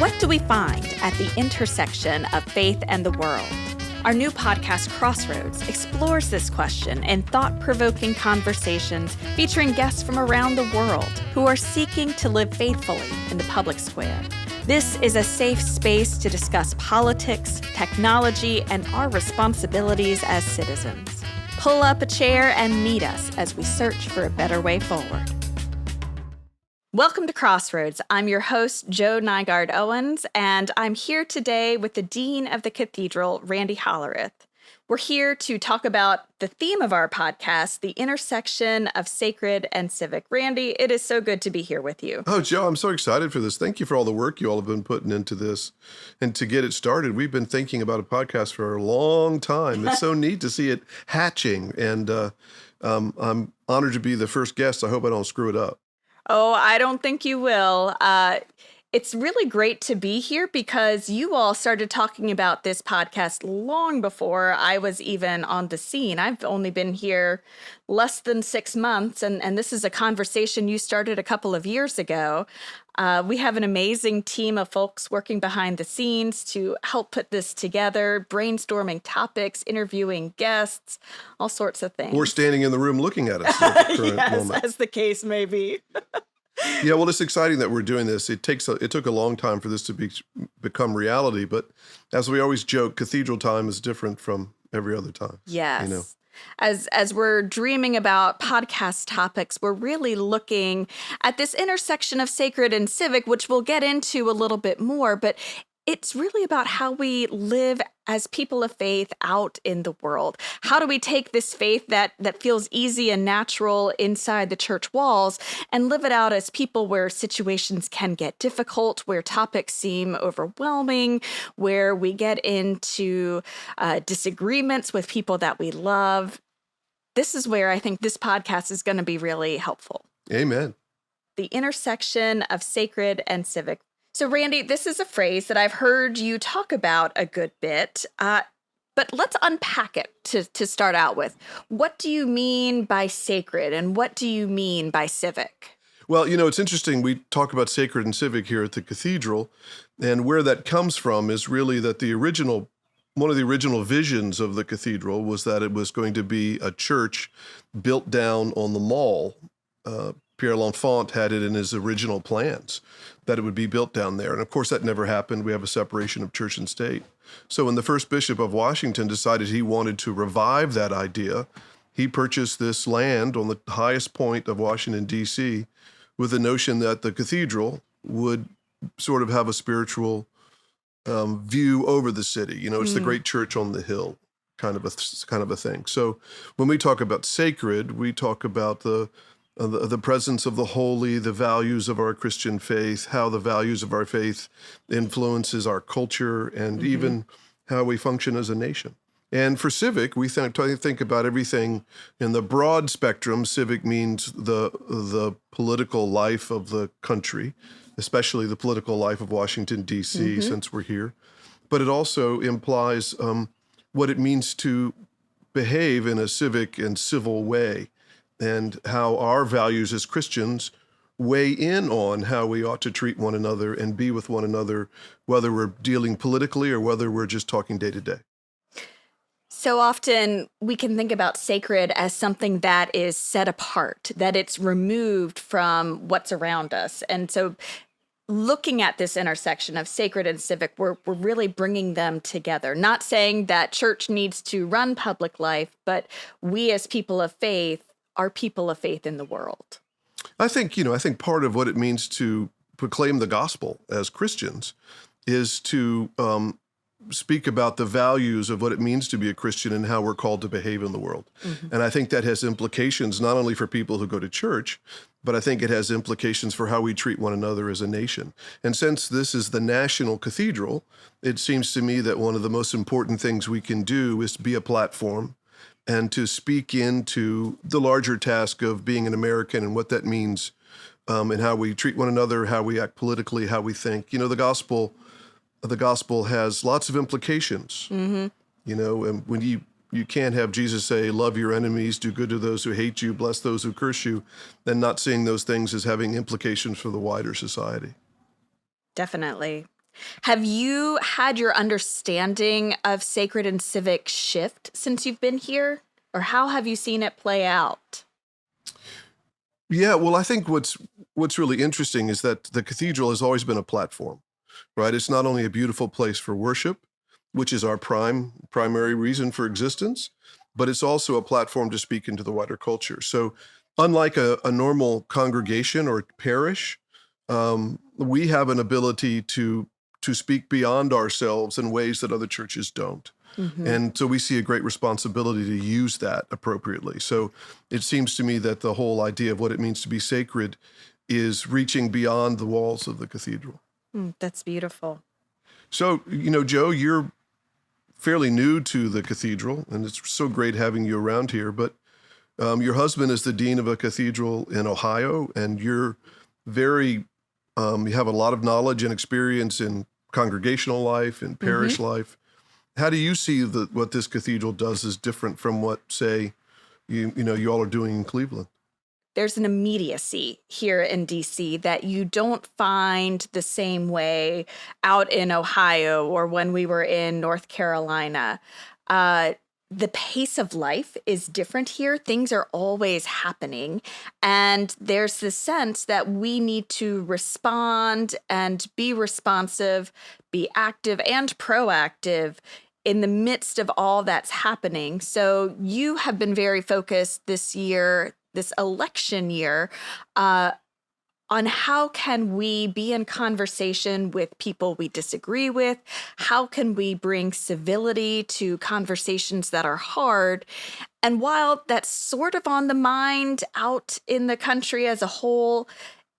What do we find at the intersection of faith and the world? Our new podcast, Crossroads, explores this question in thought-provoking conversations featuring guests from around the world who are seeking to live faithfully in the public square. This is a safe space to discuss politics, technology, and our responsibilities as citizens. Pull up a chair and meet us as we search for a better way forward. Welcome to Crossroads. I'm your host, Joe Nygard Owens, and I'm here today with the Dean of the Cathedral, Randy Hollerith. We're here to talk about the theme of our podcast, the intersection of sacred and civic. Randy, it is so good to be here with you. Oh, Joe, I'm so excited for this. Thank you for all the work you all have been putting into this. And to get it started, we've been thinking about a podcast for a long time. It's so neat to see it hatching, and I'm honored to be the first guest. I hope I don't screw it up. Oh, I don't think you will. It's really great to be here because you all started talking about this podcast long before I was even on the scene. I've only been here less than 6 months, and this is a conversation you started a couple of years ago. We have an amazing team of folks working behind the scenes to help put this together, brainstorming topics, interviewing guests, all sorts of things. Or standing in the room looking at us at the current yes, moment. as the case may be. Yeah, well, it's exciting that we're doing this. It took a long time for this to become reality, but as we always joke, Cathedral time is different from every other time. Yes. You know? As we're dreaming about podcast topics, we're really looking at this intersection of sacred and civic, which we'll get into a little bit more, but it's really about how we live as people of faith out in the world. How do we take this faith that feels easy and natural inside the church walls and live it out as people where situations can get difficult, where topics seem overwhelming, where we get into disagreements with people that we love? This is where I think this podcast is going to be really helpful. Amen. The intersection of sacred and civic. So, Randy, this is a phrase that I've heard you talk about a good bit, but let's unpack it to start out with. What do you mean by sacred, and what do you mean by civic? Well, you know, it's interesting. We talk about sacred and civic here at the Cathedral, and where that comes from is really that one of the original visions of the Cathedral was that it was going to be a church built down on the Mall. Pierre L'Enfant had it in his original plans, that it would be built down there. And of course, that never happened. We have a separation of church and state. So when the first bishop of Washington decided he wanted to revive that idea, he purchased this land on the highest point of Washington, D.C., with the notion that the cathedral would sort of have a spiritual view over the city. You know, it's the great church on the hill kind of a thing. So when we talk about sacred, we talk about the presence of the holy, the values of our Christian faith, how the values of our faith influences our culture, and even how we function as a nation. And for civic, we think about everything in the broad spectrum. Civic means the political life of the country, especially the political life of Washington, D.C., since we're here. But it also implies what it means to behave in a civic and civil way, and how our values as Christians weigh in on how we ought to treat one another and be with one another, whether we're dealing politically or whether we're just talking day to day. So often we can think about sacred as something that is set apart, that it's removed from what's around us. And so looking at this intersection of sacred and civic, we're really bringing them together. Not saying that church needs to run public life, but we as people of faith are people of faith in the world. I think part of what it means to proclaim the gospel as Christians is to speak about the values of what it means to be a Christian and how we're called to behave in the world. And I think that has implications not only for people who go to church, but I think it has implications for how we treat one another as a nation. And since this is the national cathedral, it seems to me that one of the most important things we can do is to be a platform and to speak into the larger task of being an American and what that means, and how we treat one another, how we act politically, how we think. You know, the gospel has lots of implications. You know, and when you can't have Jesus say, love your enemies, do good to those who hate you, bless those who curse you, then not seeing those things as having implications for the wider society. Definitely. Have you had your understanding of sacred and civic shift since you've been here? Or how have you seen it play out? Yeah, well, I think what's really interesting is that the cathedral has always been a platform, right? It's not only a beautiful place for worship, which is our primary reason for existence, but it's also a platform to speak into the wider culture. So unlike a normal congregation or parish, we have an ability to speak beyond ourselves in ways that other churches don't. And so we see a great responsibility to use that appropriately. So it seems to me that the whole idea of what it means to be sacred is reaching beyond the walls of the cathedral. That's beautiful. So, Joe, you're fairly new to the cathedral, and it's so great having you around here. But your husband is the dean of a cathedral in Ohio, and you're you have a lot of knowledge and experience in congregational life, in parish life. How do you see what this cathedral does is different from what, say, you all are doing in Cleveland? There's an immediacy here in DC that you don't find the same way out in Ohio or when we were in North Carolina. The pace of life is different here. Things are always happening. And there's this sense that we need to respond and be responsive, be active and proactive in the midst of all that's happening. So you have been very focused this year, this election year, on how can we be in conversation with people we disagree with? How can we bring civility to conversations that are hard? And while that's sort of on the mind out in the country as a whole,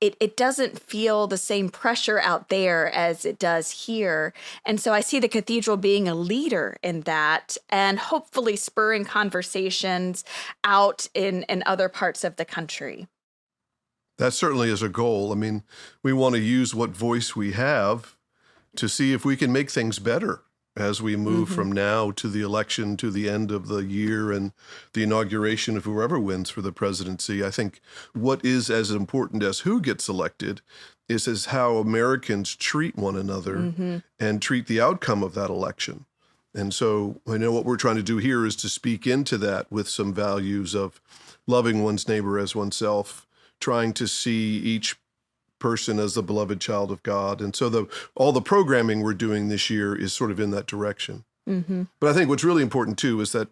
it doesn't feel the same pressure out there as it does here. And so I see the cathedral being a leader in that and hopefully spurring conversations out in other parts of the country. That certainly is a goal. I mean, we want to use what voice we have to see if we can make things better as we move from now to the election, to the end of the year and the inauguration of whoever wins for the presidency. I think what is as important as who gets elected is how Americans treat one another and treat the outcome of that election. And so I know what we're trying to do here is to speak into that with some values of loving one's neighbor as oneself, trying to see each person as the beloved child of God. And so all the programming we're doing this year is sort of in that direction. But I think what's really important too is that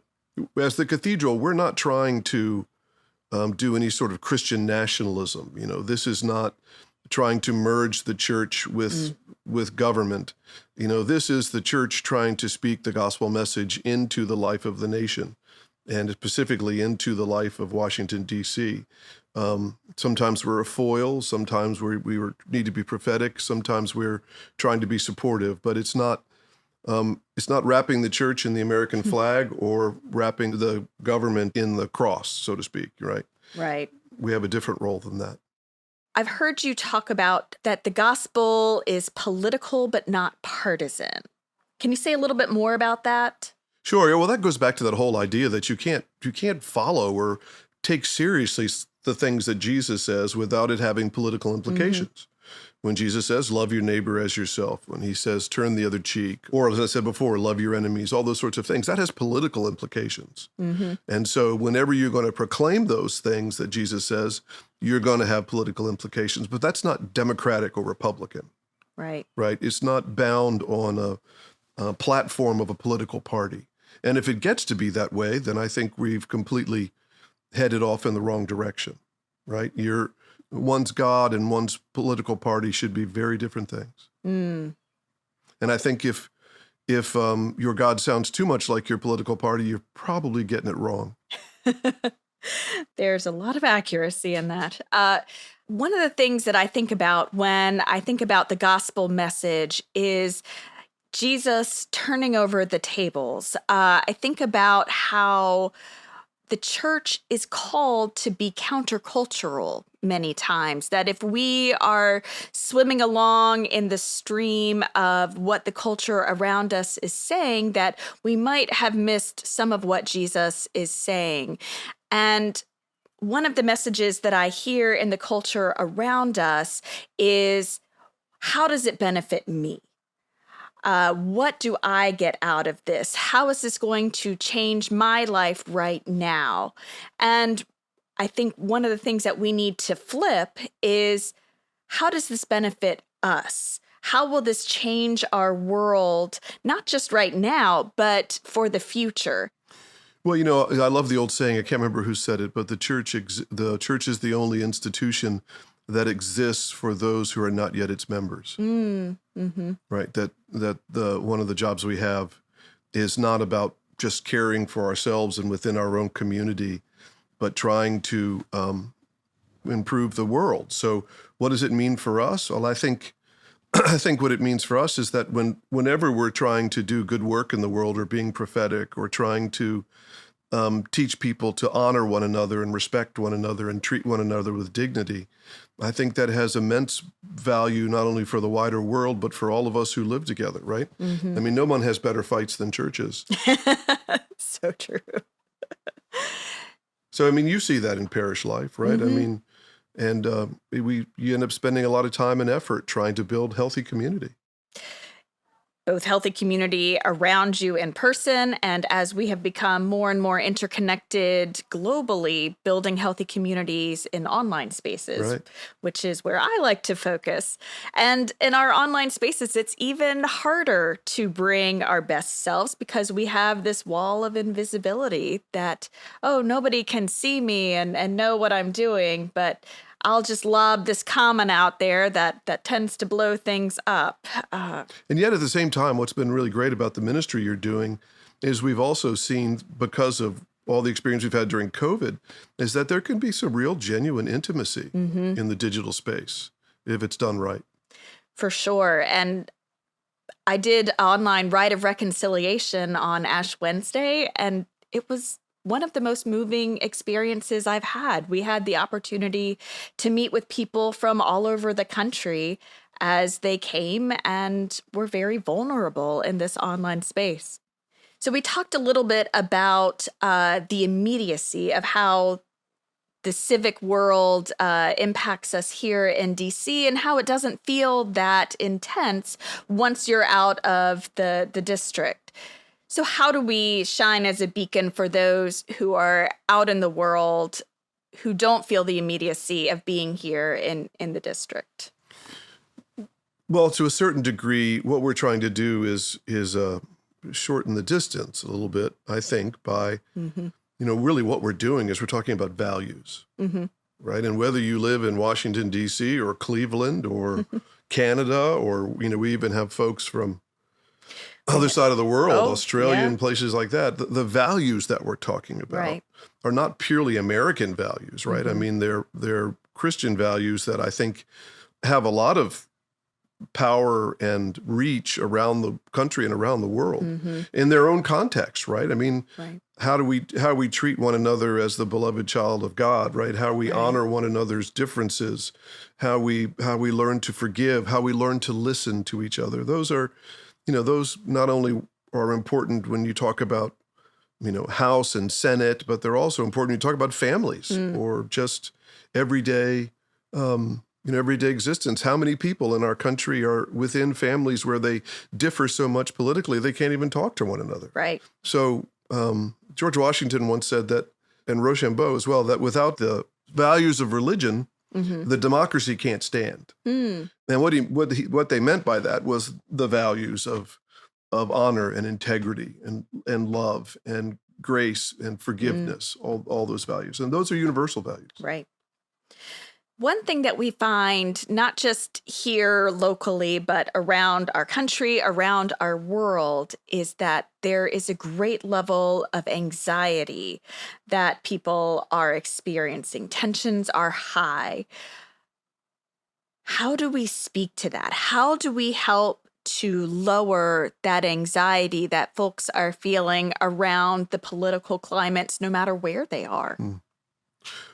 as the cathedral, we're not trying to do any sort of Christian nationalism. This is not trying to merge the church with government. This is the church trying to speak the gospel message into the life of the nation and specifically into the life of Washington, D.C. Sometimes we're a foil, sometimes we need to be prophetic, sometimes we're trying to be supportive, but it's not wrapping the church in the American flag or wrapping the government in the cross, so to speak, right? Right. We have a different role than that. I've heard you talk about that the gospel is political but not partisan. Can you say a little bit more about that? Sure. Yeah, well, that goes back to that whole idea that you can't follow or take seriously the things that Jesus says without it having political implications. When Jesus says, love your neighbor as yourself, when he says, turn the other cheek, or as I said before, love your enemies, all those sorts of things, that has political implications. And so whenever you're going to proclaim those things that Jesus says, you're going to have political implications, but that's not Democratic or Republican. Right. Right? It's not bound on a platform of a political party. And if it gets to be that way, then I think we've completely headed off in the wrong direction, right? One's God and one's political party should be very different things. And I think if your God sounds too much like your political party, you're probably getting it wrong. There's a lot of accuracy in that. One of the things that I think about when I think about the gospel message is Jesus turning over the tables. I think about how the church is called to be countercultural many times, that if we are swimming along in the stream of what the culture around us is saying, that we might have missed some of what Jesus is saying. And one of the messages that I hear in the culture around us is, how does it benefit me? What do I get out of this? How is this going to change my life right now? And I think one of the things that we need to flip is, how does this benefit us? How will this change our world, not just right now, but for the future? Well, I love the old saying, I can't remember who said it, but the church is the only institution that exists for those who are not yet its members. Mm-hmm. Right? That one of the jobs we have is not about just caring for ourselves and within our own community, but trying to improve the world. So what does it mean for us? Well, I think what it means for us is that whenever we're trying to do good work in the world, or being prophetic, or trying to teach people to honor one another and respect one another and treat one another with dignity, I think that has immense value, not only for the wider world, but for all of us who live together, right? Mm-hmm. I mean, no one has better fights than churches. So true. So, I mean, you see that in parish life, right? Mm-hmm. I mean, and you end up spending a lot of time and effort trying to build healthy community. Both healthy community around you in person, and as we have become more and more interconnected globally, building healthy communities in online spaces, Right. which is where I like to focus. And in our online spaces, it's even harder to bring our best selves, because we have this wall of invisibility that, oh, nobody can see me and know what I'm doing, but I'll just lob this comment out there that tends to blow things up. And yet at the same time, what's been really great about the ministry you're doing is we've also seen, because of all the experience we've had during COVID, is that there can be some real genuine intimacy in the digital space if it's done right. For sure. And I did online Rite of Reconciliation on Ash Wednesday, and it was one of the most moving experiences I've had. We had the opportunity to meet with people from all over the country as they came and were very vulnerable in this online space. So we talked a little bit about the immediacy of how the civic world impacts us here in DC, and how it doesn't feel that intense once you're out of the district. So how do we shine as a beacon for those who are out in the world who don't feel the immediacy of being here in the district? Well, to a certain degree, what we're trying to do is shorten the distance a little bit, I think, by, really what we're doing is we're talking about values, right? And whether you live in Washington, D.C. or Cleveland or Canada, or, we even have folks from other side of the world, Australia and places like that, the values that we're talking about are not purely American values, right? I mean, they're Christian values that I think have a lot of power and reach around the country and around the world in their own context, right? I mean, how we treat one another as the beloved child of God, right? How we honor one another's differences, how we learn to forgive, how we learn to listen to each other. Those are, those not only are important when you talk about, House and Senate, but they're also important when you talk about families or just everyday, everyday existence. How many people in our country are within families where they differ so much politically they can't even talk to one another? Right. So George Washington once said that, and Rochambeau as well, that without the values of religion, the democracy can't stand. And what they meant by that was the values of honor and integrity and love and grace and forgiveness, all those values. And those are universal values. Right. One thing that we find, not just here locally, but around our country, around our world, is that there is a great level of anxiety that people are experiencing. Tensions are high. How do we speak to that? How do we help to lower that anxiety that folks are feeling around the political climates, no matter where they are?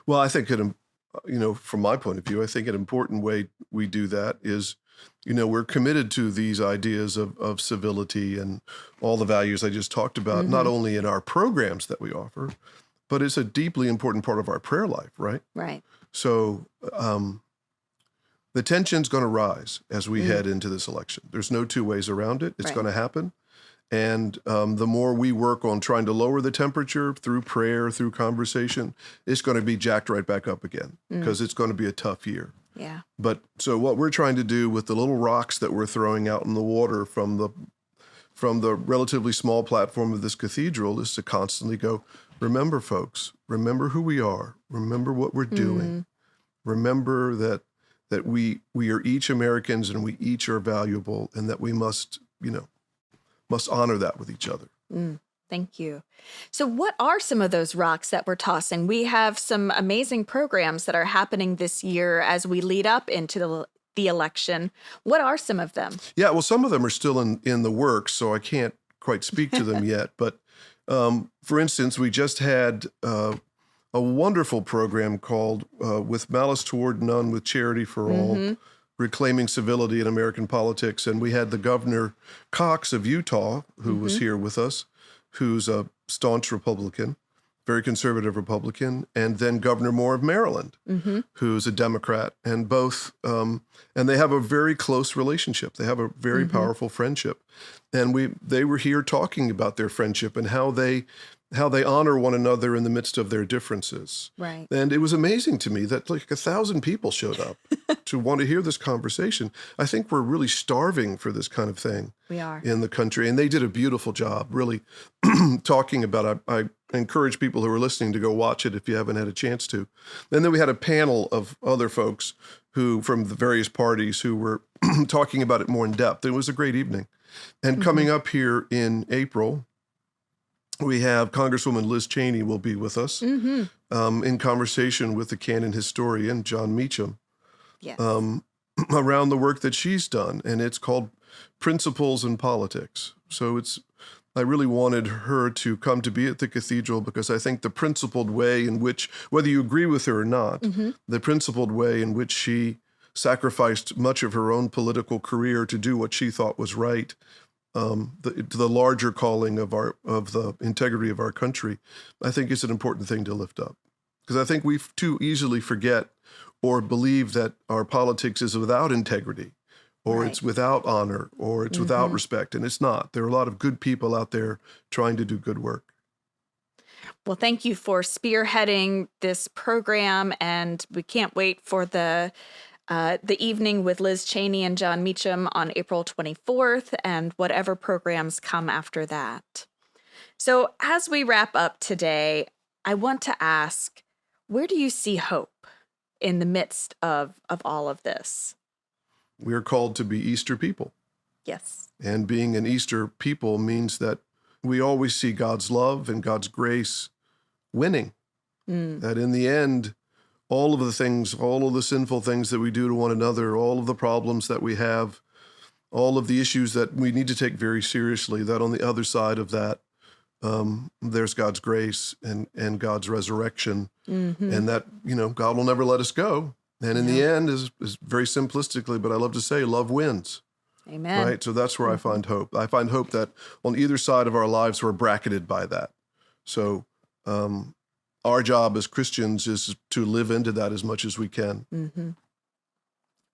Well, I think from my point of view, I think an important way we do that is, we're committed to these ideas of civility and all the values I just talked about, not only in our programs that we offer, but it's a deeply important part of our prayer life, right? Right. So the tension's going to rise as we head into this election. There's no two ways around it. It's going to happen. And the more we work on trying to lower the temperature through prayer, through conversation, it's going to be jacked right back up again because it's going to be a tough year. Yeah. But so what we're trying to do with the little rocks that we're throwing out in the water from the relatively small platform of this cathedral is to constantly go, remember, folks, remember who we are, remember what we're doing, remember that we are each Americans and we each are valuable and that we must honor that with each other. Thank you. So what are some of those rocks that we're tossing? We have some amazing programs that are happening this year as we lead up into the election. What are some of them? Yeah, well, some of them are still in the works, so I can't quite speak to them yet. But for instance, we just had a wonderful program called With Malice Toward None, with Charity for All, Reclaiming Civility in American Politics. And we had the Governor Cox of Utah, who was here with us, who's a staunch Republican, very conservative Republican, and then Governor Moore of Maryland, who's a Democrat, and both, and they have a very close relationship. They have a very powerful friendship. And they were here talking about their friendship and how they honor one another in the midst of their differences. Right. And it was amazing to me that like 1,000 people showed up to want to hear this conversation. I think we're really starving for this kind of thing. We are. In the country. And they did a beautiful job really talking about it. I encourage people who are listening to go watch it if you haven't had a chance to. And then we had a panel of other folks who from the various parties who were talking about it more in depth. It was a great evening. And coming up here in April, we have Congresswoman Liz Cheney will be with us in conversation with the canon historian, John Meacham, around the work that she's done. And it's called Principles in Politics. So I really wanted her to come to be at the cathedral because I think the principled way in which, whether you agree with her or not, the principled way in which she sacrificed much of her own political career to do what she thought was right, the larger calling of the integrity of our country, I think is an important thing to lift up. Because I think we too easily forget or believe that our politics is without integrity, or it's without honor, or it's without respect, and it's not. There are a lot of good people out there trying to do good work. Well, thank you for spearheading this program, and we can't wait for the evening with Liz Cheney and John Meacham on April 24th, and whatever programs come after that. So as we wrap up today, I want to ask, where do you see hope in the midst of all of this? We are called to be Easter people. Yes. And being an Easter people means that we always see God's love and God's grace winning. That in the end, all of the things, all of the sinful things that we do to one another, all of the problems that we have, all of the issues that we need to take very seriously, that on the other side of that, there's God's grace and God's resurrection, and that, God will never let us go. And in the end, is very simplistically, but I love to say, love wins. Amen. Right? So that's where I find hope. I find hope that on either side of our lives, we're bracketed by that. So our job as Christians is to live into that as much as we can.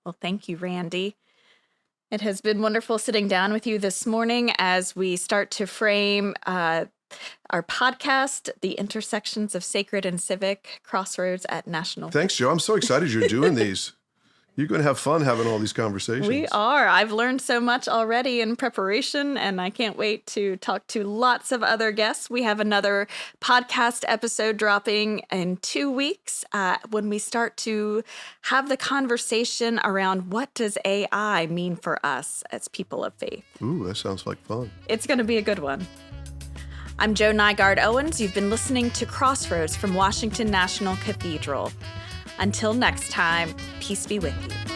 Well, thank you, Randy. It has been wonderful sitting down with you this morning as we start to frame our podcast, The Intersections of Sacred and Civic, Crossroads at National. Thanks, Joe. I'm so excited you're doing these. You're going to have fun having all these conversations. We are. I've learned so much already in preparation, and I can't wait to talk to lots of other guests. We have another podcast episode dropping in 2 weeks when we start to have the conversation around what does AI mean for us as people of faith. Ooh, that sounds like fun. It's going to be a good one. I'm Joe Nygard Owens. You've been listening to Crossroads from Washington National Cathedral. Until next time, peace be with you.